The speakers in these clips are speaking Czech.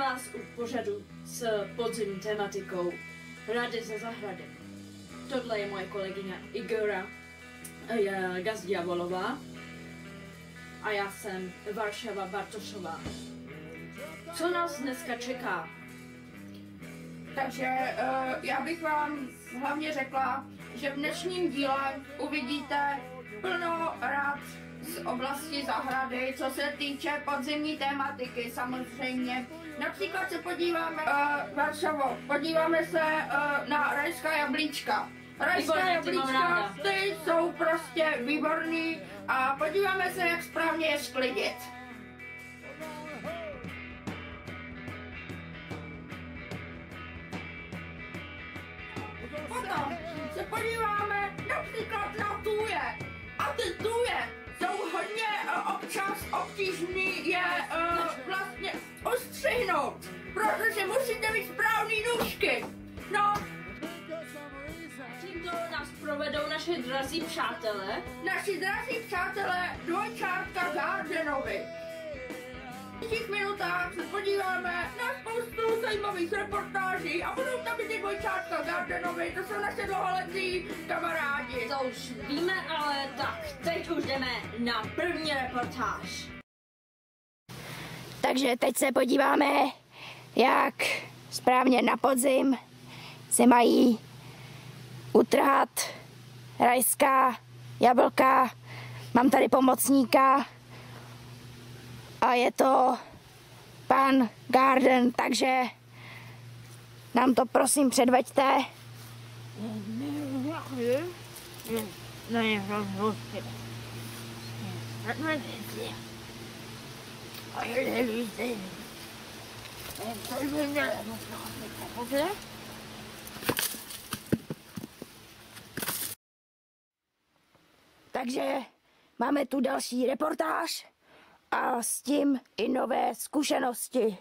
vás u pořadu s podzimní tematikou Rady ze zahrady. Tohle je moje kolegyně Igora Gazdiavolová a já jsem Varšava Bartošová. Co nás dneska čeká? Takže já bych vám hlavně řekla, že v dnešním díle uvidíte plno rad z oblasti zahrady, co se týče podzimní tematiky samozřejmě. Například se podíváme Varšavo, podíváme se na rajská jablíčka. Rajská jablíčka, ty jsou prostě výborný a podíváme se, jak správně je sklidit. Potom se podíváme například na tuje. A ty tuje jsou hodně občas obtížný je vlastně ostřihnout, protože musíte mít správný nůžky. No. Tímto nás provedou naše drazí přátelé. Naši drazí přátelé dvojčátka Gardenovi. V těch minutách se podíváme na spoustu zajímavých reportáží a budou tam i dvojčátka Gardenovi, to jsou naše dlouholetí kamarádi. To už víme, ale tak, teď už jdeme na první reportáž. Takže teď se podíváme, jak správně na podzim se mají utrhat rajská jablka. Mám tady pomocníka a je to pan Garden, takže nám to prosím předveďte. Takže máme tu další reportáž a s tím i nové zkušenosti.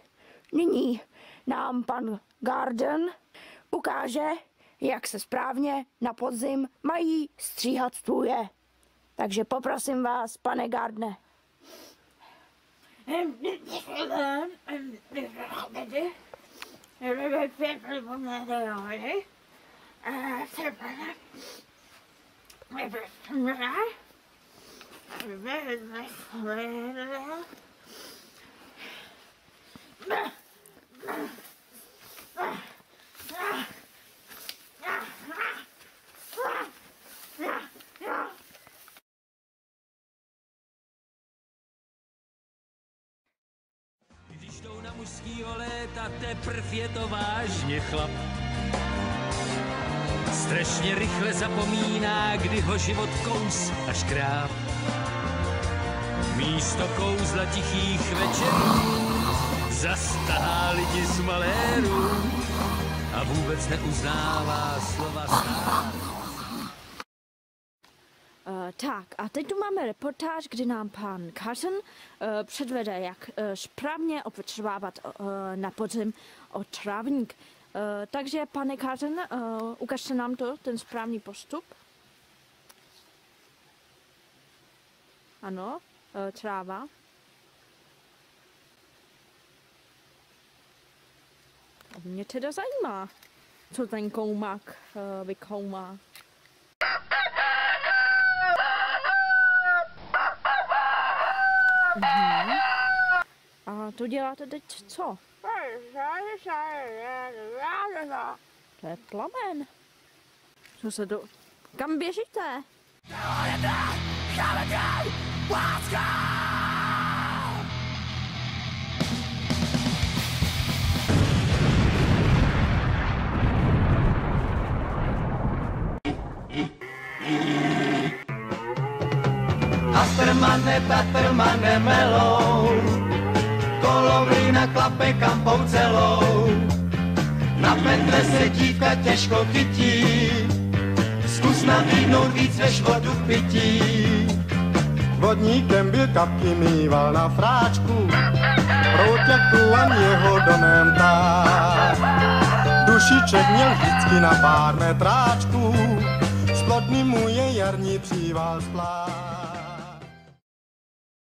Nyní nám pan Garden ukáže, jak se správně na podzim mají stříhat tuje. Takže poprosím vás, pane Gardne. Když jdou na mužskýho léta, teprv je to vážně chlap. Strašně rychle zapomíná, kdy ho život kous a škráp. Místo kouzla tichých večerů zastahá lidi z maléru a vůbec neuznává slova stát. Tak a teď tu máme reportáž, kdy nám pan Carson předvede, jak správně opotřebovávat na podzim trávník. Takže pane Carson, ukažte nám to, ten správný postup. Ano, tráva. Mě teda zajímá, co ten koumák vykoumá. A to děláte teď co? To je plamen. Co se to... Kam běžíte? Astermane, Patermane, melou, kolovlína klape kampou celou. Na pendle se dívka těžko chytí, zkus nabídnout víc než vodu v pití. Vodníkem byl, kapky mýval na fráčku, prout jak průvan jeho domem tak. Dušiček měl vždycky na pár metráčků, splodný mu je jarní příval splát.